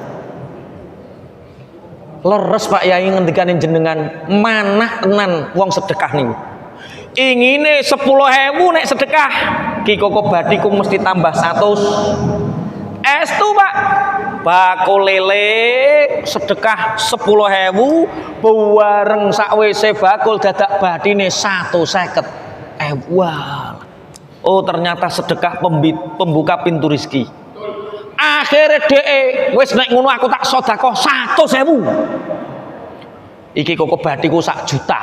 Leres Pak Yai ngendikane jenengan manah tenan wong sedekah niku. Ingine 10.000 nek sedekah ki koko badiku mesti tambah 100. Estu Pak, bako lele sedekah 10.000 bareng sakwise bakul dadak badine 150.000. Wah. Oh ternyata sedekah pembuka pintu rezeki. Akhirnya wis nek ngono aku tak sedekah 100.000. Iki koko badiku 1 juta.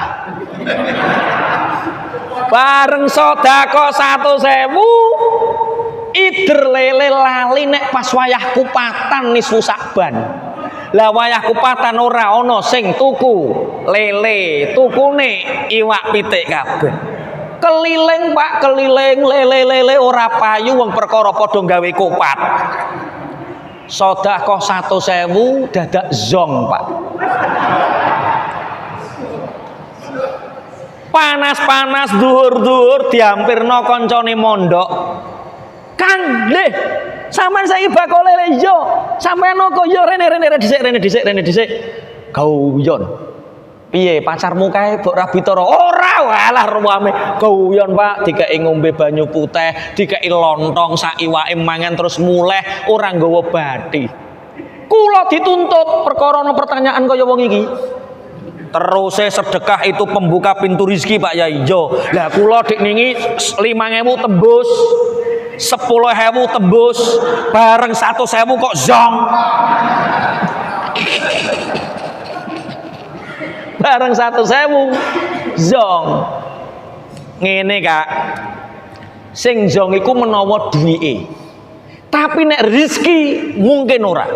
Bareng sedekah 100.000 ider lele lali nek pas wayah kupatan nisfu Sakban. Lah wayah kupatan ora ana sing tuku lele, tukune iwak pitik kabeh. Keliling Pak, keliling lele ora payu wong perkara padha gawe kupat. Sedekah 100.000 dadak zong, Pak. Panas-panas dhuwur-dhuwur diampirno kancane mondok. Kang, nggih. Sampeyan saiki bakul lele yo. Sampeyan kok yo rene dhisik. Gauyon. Piye pacarmu kae mbok rabitara? Ora, walah ruwame. Gauyon, Pak, dikeki ngombe banyu putih, dikeki lontong sak iwake mangan terus muleh ora nggawa bathi. Kula dituntut perkara ana pertanyaan kaya wong iki. Terus sedekah itu pembuka pintu rezeki Pak Yai. Yo, lah kula dik ningi 5.000 tembus, 10.000 tembus, bareng 100.000 kok zong. Bareng 100.000 zong. Ngene Kak. Sing zong iku menawa duwike. Tapi nek rezeki mungkin ora.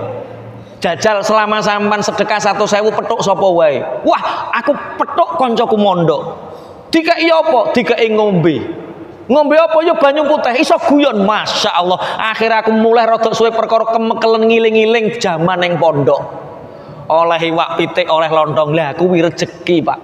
Jajal selama sampan sedekah 100.000 petuk sapa wae. Wah, aku petuk koncoku mondok. Dikeki apa? Dikeki ngombe. Ngombe apa ya banyu putih iso guyon, Masya Allah. Akhir aku mulai rada suwe perkara kemekelen ngiling-ngiling jaman ning pondok. Oleh iwak pitik, oleh lontong. Lah kuwi rezeki, Pak.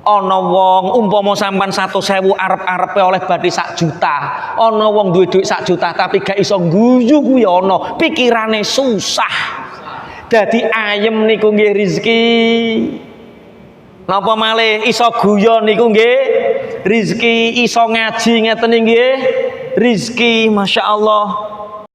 Ana wong umpama sampan 100.000 arep-arepe oleh bathi 1 juta. Ana wong duwe dhuwit 1 juta tapi gak iso guyu kuwi ana. Pikirane susah. Dadi ayem niku nggih rezeki. Napa malih iso guyon niku nggih rizki iso ngaji ngeten nggih rizki Masya Allah